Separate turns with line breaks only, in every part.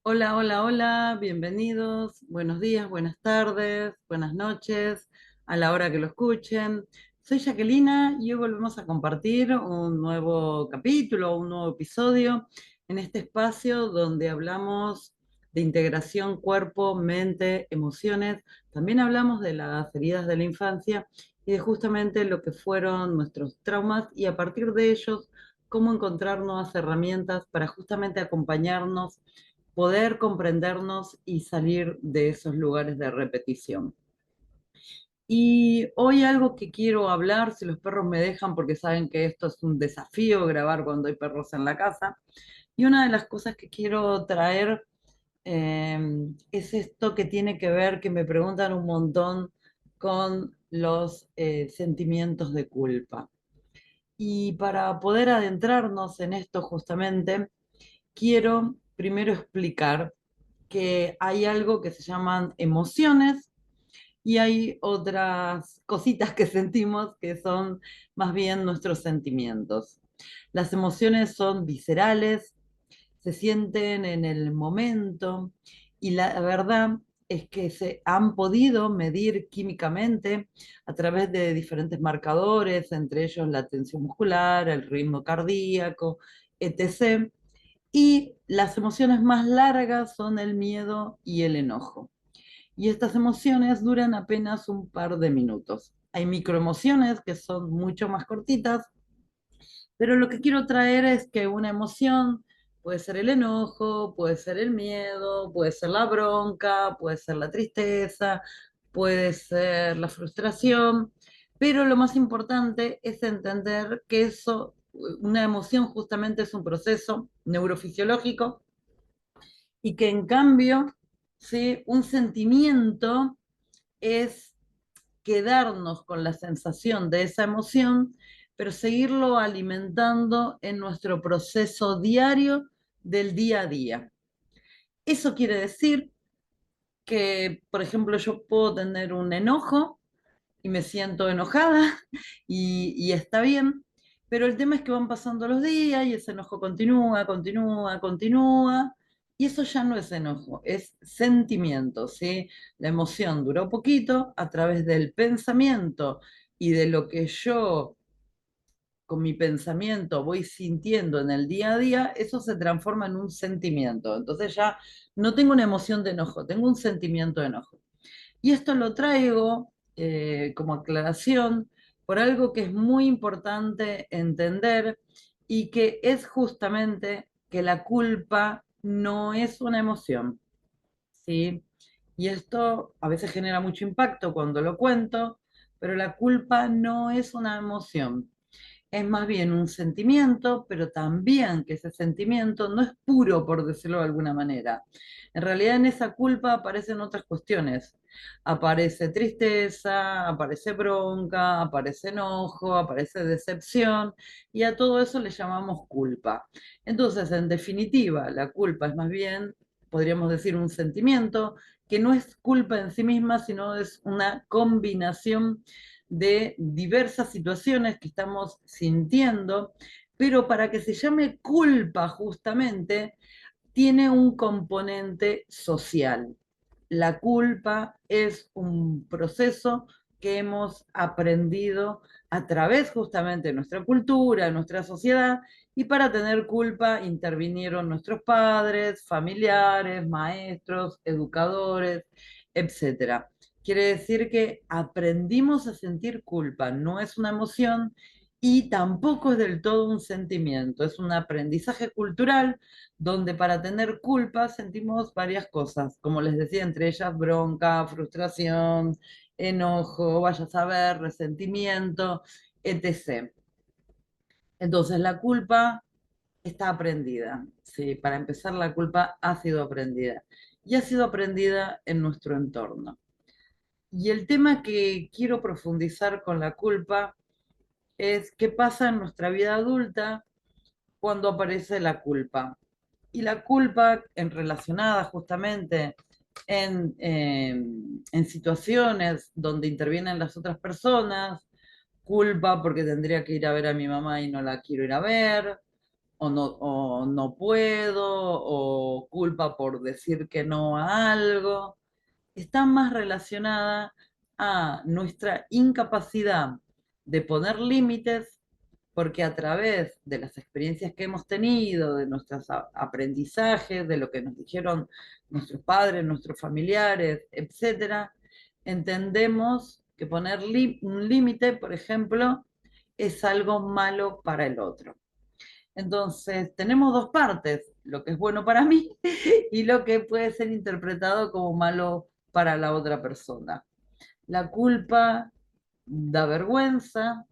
Hola, hola, hola, bienvenidos, buenos días, buenas tardes, buenas noches, a la hora que lo escuchen. Soy Jaquelina y hoy volvemos a compartir un nuevo capítulo, un nuevo episodio en este espacio donde hablamos de integración cuerpo, mente, emociones. También hablamos de las heridas de la infancia y de justamente lo que fueron nuestros traumas y a partir de ellos, cómo encontrar nuevas herramientas para justamente acompañarnos, poder comprendernos y salir de esos lugares de repetición. Y hoy algo que quiero hablar, si los perros me dejan, porque saben que esto es un desafío grabar cuando hay perros en la casa, y una de las cosas que quiero traer eh, es esto que tiene que ver, que me preguntan un montón con los sentimientos de culpa. Y para poder adentrarnos en esto justamente, quiero primero explicar que hay algo que se llaman emociones y hay otras cositas que sentimos que son más bien nuestros sentimientos. Las emociones son viscerales, se sienten en el momento y la verdad es que se han podido medir químicamente a través de diferentes marcadores, entre ellos la tensión muscular, el ritmo cardíaco, etc. Y las emociones más largas son el miedo y el enojo. Y estas emociones duran apenas un par de minutos. Hay microemociones que son mucho más cortitas, pero lo que quiero traer es que una emoción puede ser el enojo, puede ser el miedo, puede ser la bronca, puede ser la tristeza, puede ser la frustración, pero lo más importante es entender que eso, una emoción justamente es un proceso neurofisiológico y que en cambio, ¿sí? Un sentimiento es quedarnos con la sensación de esa emoción, pero seguirlo alimentando en nuestro proceso diario del día a día. Eso quiere decir que, por ejemplo, yo puedo tener un enojo y me siento enojada y está bien, pero el tema es que van pasando los días y ese enojo continúa, continúa, continúa, y eso ya no es enojo, es sentimiento, ¿sí? La emoción duró poquito a través del pensamiento y de lo que yo con mi pensamiento voy sintiendo en el día a día, eso se transforma en un sentimiento. Entonces ya no tengo una emoción de enojo, tengo un sentimiento de enojo. Y esto lo traigo como aclaración por algo que es muy importante entender y que es justamente que la culpa no es una emoción, ¿sí? Y esto a veces genera mucho impacto cuando lo cuento, pero la culpa no es una emoción, es más bien un sentimiento, pero también que ese sentimiento no es puro, por decirlo de alguna manera. En realidad en esa culpa aparecen otras cuestiones. Aparece tristeza, aparece bronca, aparece enojo, aparece decepción, y a todo eso le llamamos culpa. Entonces, en definitiva, la culpa es más bien, podríamos decir, un sentimiento que no es culpa en sí misma, sino es una combinación de diversas situaciones que estamos sintiendo, pero para que se llame culpa justamente, tiene un componente social. La culpa es un proceso que hemos aprendido a través justamente de nuestra cultura, de nuestra sociedad, y para tener culpa intervinieron nuestros padres, familiares, maestros, educadores, etcétera. Quiere decir que aprendimos a sentir culpa, no es una emoción y tampoco es del todo un sentimiento, es un aprendizaje cultural donde para tener culpa sentimos varias cosas, como les decía, entre ellas bronca, frustración, enojo, vaya a saber, resentimiento, etc. Entonces la culpa está aprendida, sí, para empezar la culpa ha sido aprendida y ha sido aprendida en nuestro entorno. Y el tema que quiero profundizar con la culpa es qué pasa en nuestra vida adulta cuando aparece la culpa. Y la culpa en relacionada justamente en situaciones donde intervienen las otras personas, culpa porque tendría que ir a ver a mi mamá y no la quiero ir a ver, o no puedo, o culpa por decir que no a algo, está más relacionada a nuestra incapacidad de poner límites, porque a través de las experiencias que hemos tenido, de nuestros aprendizajes, de lo que nos dijeron nuestros padres, nuestros familiares, etcétera, entendemos que poner un límite, por ejemplo, es algo malo para el otro. Entonces, tenemos dos partes, lo que es bueno para mí y lo que puede ser interpretado como malo para la otra persona. La culpa da vergüenza,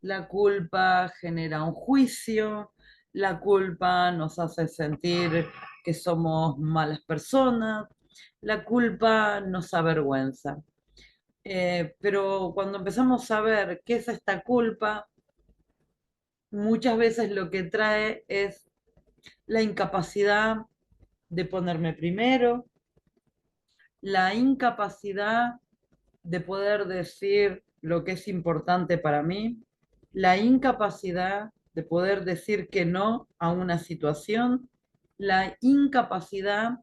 la culpa genera un juicio, la culpa nos hace sentir que somos malas personas, la culpa nos avergüenza. Pero cuando empezamos a ver qué es esta culpa, muchas veces lo que trae es la incapacidad de ponerme primero, la incapacidad de poder decir lo que es importante para mí, la incapacidad de poder decir que no a una situación, la incapacidad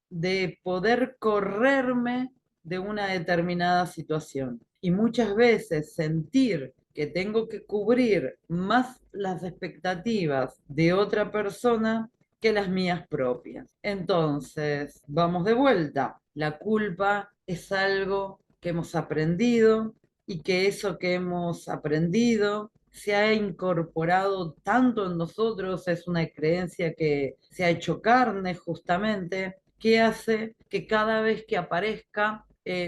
de poder correrme de una determinada situación. Y muchas veces sentir que tengo que cubrir más las expectativas de otra persona que las mías propias. Entonces, vamos de vuelta. La culpa es algo que hemos aprendido y que eso que hemos aprendido se ha incorporado tanto en nosotros, es una creencia que se ha hecho carne justamente, que hace que cada vez que aparezca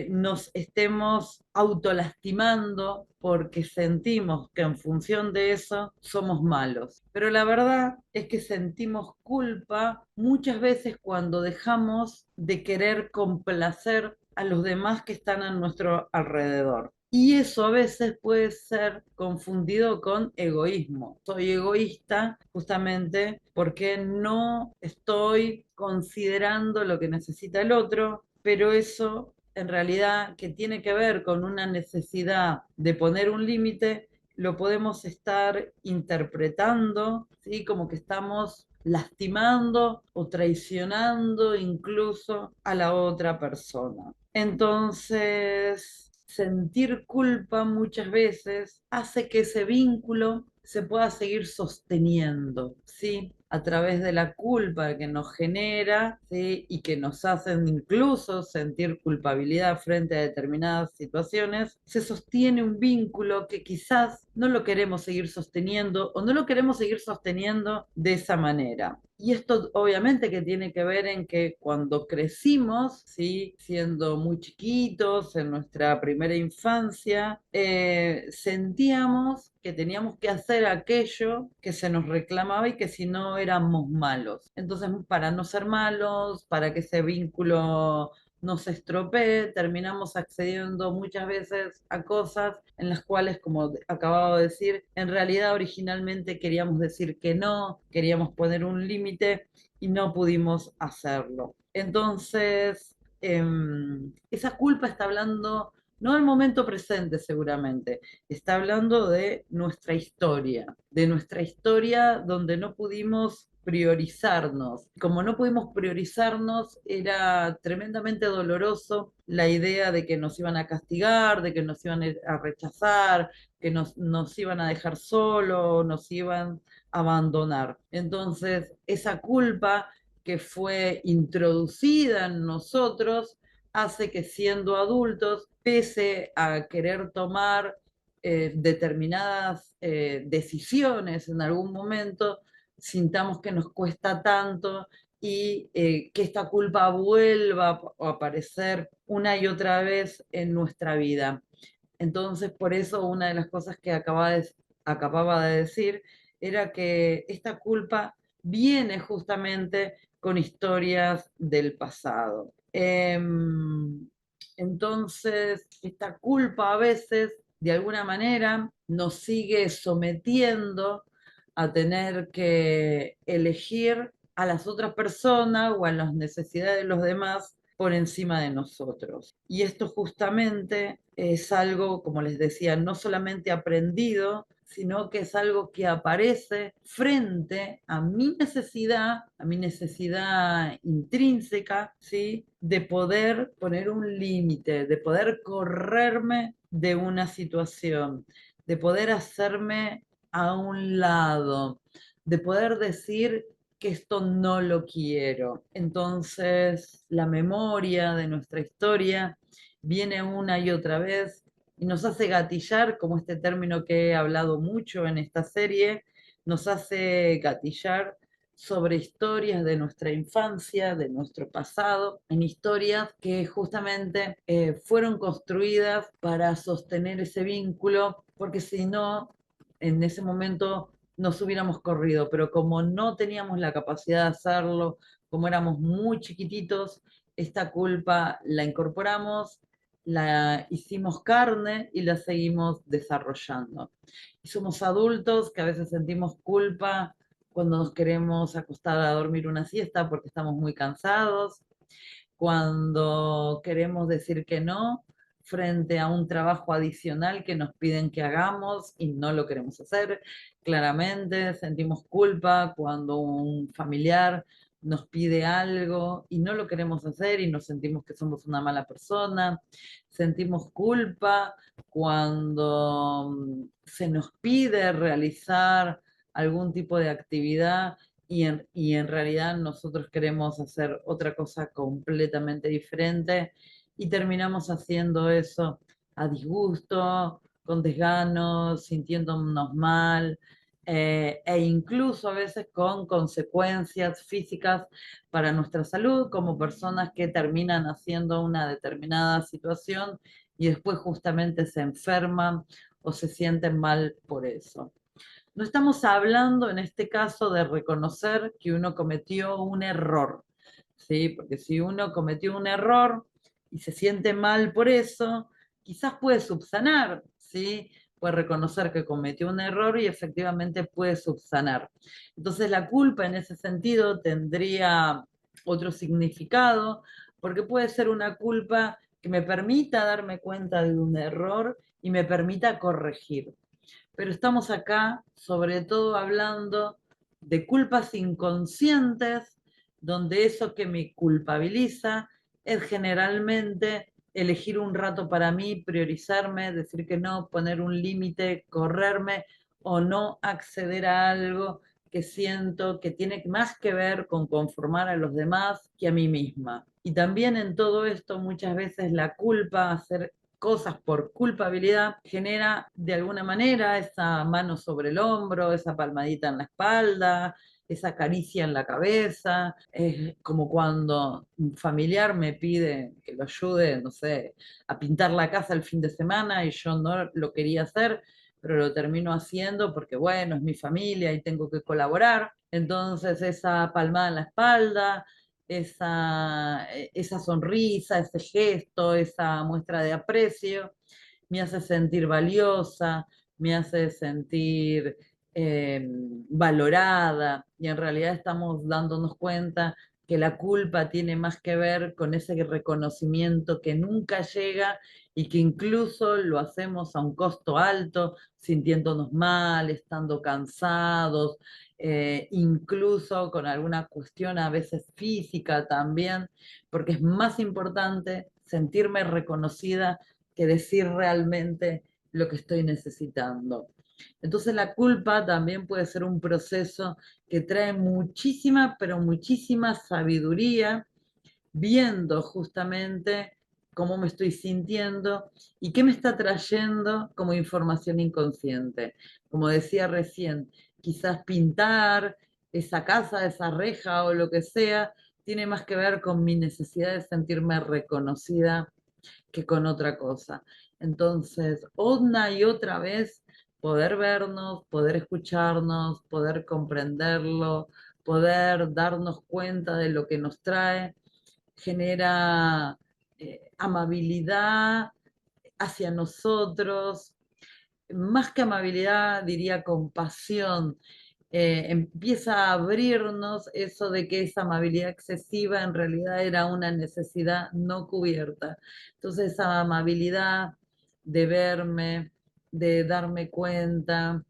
nos estemos autolastimando porque sentimos que en función de eso somos malos. Pero la verdad es que sentimos culpa muchas veces cuando dejamos de querer complacer a los demás que están a nuestro alrededor. Y eso a veces puede ser confundido con egoísmo. Soy egoísta justamente porque no estoy considerando lo que necesita el otro, pero eso en realidad que tiene que ver con una necesidad de poner un límite, lo podemos estar interpretando, ¿sí? Como que estamos lastimando o traicionando incluso a la otra persona. Entonces, sentir culpa muchas veces hace que ese vínculo se pueda seguir sosteniendo, ¿sí? A través de la culpa que nos genera, ¿sí? Y que nos hacen incluso sentir culpabilidad frente a determinadas situaciones, se sostiene un vínculo que quizás no lo queremos seguir sosteniendo o no lo queremos seguir sosteniendo de esa manera. Y esto obviamente que tiene que ver en que cuando crecimos, ¿sí? Siendo muy chiquitos, en nuestra primera infancia, sentíamos que teníamos que hacer aquello que se nos reclamaba y que si no éramos malos. Entonces, para no ser malos, para que ese vínculo no se estropee, terminamos accediendo muchas veces a cosas en las cuales, como acababa de decir, en realidad originalmente queríamos decir que no, queríamos poner un límite y no pudimos hacerlo. Entonces, esa culpa está hablando no del momento presente seguramente, está hablando de nuestra historia donde no pudimos priorizarnos. Como no pudimos priorizarnos, era tremendamente doloroso la idea de que nos iban a castigar, de que nos iban a rechazar, que nos iban a dejar solos, nos iban a abandonar. Entonces, esa culpa que fue introducida en nosotros hace que siendo adultos, pese a querer tomar determinadas decisiones en algún momento, sintamos que nos cuesta tanto y que esta culpa vuelva a aparecer una y otra vez en nuestra vida. Entonces, por eso una de las cosas que acababa de decir era que esta culpa viene justamente con historias del pasado. Entonces, esta culpa a veces, de alguna manera, nos sigue sometiendo a tener que elegir a las otras personas o a las necesidades de los demás por encima de nosotros. Y esto justamente es algo, como les decía, no solamente aprendido, sino que es algo que aparece frente a mi necesidad intrínseca, ¿sí? De poder poner un límite, de poder correrme de una situación, de poder hacerme a un lado, de poder decir que esto no lo quiero. Entonces, la memoria de nuestra historia viene una y otra vez y nos hace gatillar, como este término que he hablado mucho en esta serie, nos hace gatillar sobre historias de nuestra infancia, de nuestro pasado, en historias que justamente fueron construidas para sostener ese vínculo, porque si no, en ese momento nos hubiéramos corrido, pero como no teníamos la capacidad de hacerlo, como éramos muy chiquititos, esta culpa la incorporamos, la hicimos carne y la seguimos desarrollando. Y somos adultos que a veces sentimos culpa cuando nos queremos acostar a dormir una siesta porque estamos muy cansados, cuando queremos decir que no frente a un trabajo adicional que nos piden que hagamos y no lo queremos hacer. Claramente sentimos culpa cuando un familiar nos pide algo y no lo queremos hacer y nos sentimos que somos una mala persona. Sentimos culpa cuando se nos pide realizar algún tipo de actividad y en realidad nosotros queremos hacer otra cosa completamente diferente y terminamos haciendo eso a disgusto, con desgano, sintiéndonos mal, e incluso a veces con consecuencias físicas para nuestra salud, como personas que terminan haciendo una determinada situación y después justamente se enferman o se sienten mal por eso. No estamos hablando en este caso de reconocer que uno cometió un error, ¿sí? Porque si uno cometió un error y se siente mal por eso, quizás puede subsanar, ¿sí? Puede reconocer que cometió un error y efectivamente puede subsanar. Entonces la culpa en ese sentido tendría otro significado, porque puede ser una culpa que me permita darme cuenta de un error y me permita corregir, pero estamos acá sobre todo hablando de culpas inconscientes, donde eso que me culpabiliza es generalmente elegir un rato para mí, priorizarme, decir que no, poner un límite, correrme o no acceder a algo que siento que tiene más que ver con conformar a los demás que a mí misma. Y también en todo esto muchas veces la culpa, hacer cosas por culpabilidad, genera de alguna manera esa mano sobre el hombro, esa palmadita en la espalda, esa caricia en la cabeza. Es como cuando un familiar me pide que lo ayude, no sé, a pintar la casa el fin de semana y yo no lo quería hacer, pero lo termino haciendo porque, bueno, es mi familia y tengo que colaborar. Entonces, esa palmada en la espalda, esa sonrisa, ese gesto, esa muestra de aprecio, me hace sentir valiosa, me hace sentir valorada, y en realidad estamos dándonos cuenta que la culpa tiene más que ver con ese reconocimiento que nunca llega y que incluso lo hacemos a un costo alto, sintiéndonos mal, estando cansados, incluso con alguna cuestión a veces física también, porque es más importante sentirme reconocida que decir realmente lo que estoy necesitando. Entonces la culpa también puede ser un proceso que trae muchísima, pero muchísima sabiduría, viendo justamente cómo me estoy sintiendo y qué me está trayendo como información inconsciente. Como decía recién, quizás pintar esa casa, esa reja o lo que sea, tiene más que ver con mi necesidad de sentirme reconocida que con otra cosa. Entonces, una y otra vez, poder vernos, poder escucharnos, poder comprenderlo, poder darnos cuenta de lo que nos trae, genera amabilidad hacia nosotros, más que amabilidad, diría compasión. Empieza a abrirnos eso de que esa amabilidad excesiva en realidad era una necesidad no cubierta. Entonces esa amabilidad de verme, de darme cuenta,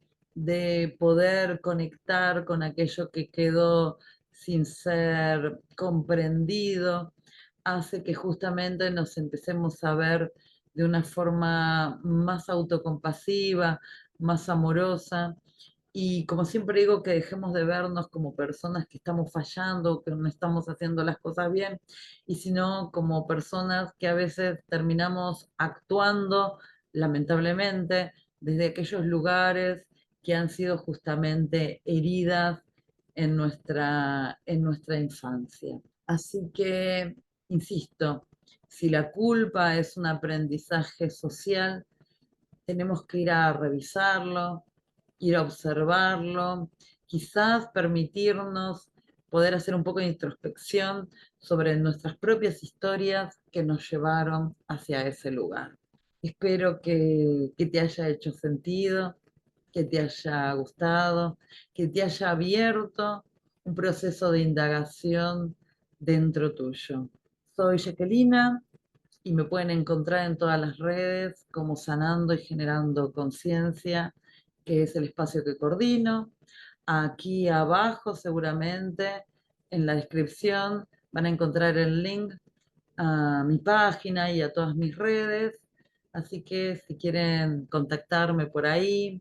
de poder conectar con aquello que quedó sin ser comprendido, hace que justamente nos empecemos a ver de una forma más autocompasiva, más amorosa. Y como siempre digo, que dejemos de vernos como personas que estamos fallando, que no estamos haciendo las cosas bien, y sino como personas que a veces terminamos actuando, lamentablemente, desde aquellos lugares que han sido justamente heridas en nuestra infancia. Así que, insisto, si la culpa es un aprendizaje social, tenemos que ir a revisarlo, ir a observarlo, quizás permitirnos poder hacer un poco de introspección sobre nuestras propias historias que nos llevaron hacia ese lugar. Espero que te haya hecho sentido, que te haya gustado, que te haya abierto un proceso de indagación dentro tuyo. Soy Jacquelina y me pueden encontrar en todas las redes como Sanando y Generando Conciencia, que es el espacio que coordino. Aquí abajo seguramente en la descripción van a encontrar el link a mi página y a todas mis redes. Así que si quieren contactarme por ahí,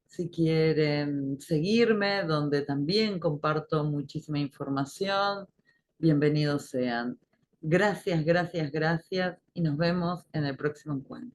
si quieren seguirme, donde también comparto muchísima información, bienvenidos sean. Gracias, gracias, gracias y nos vemos en el próximo encuentro.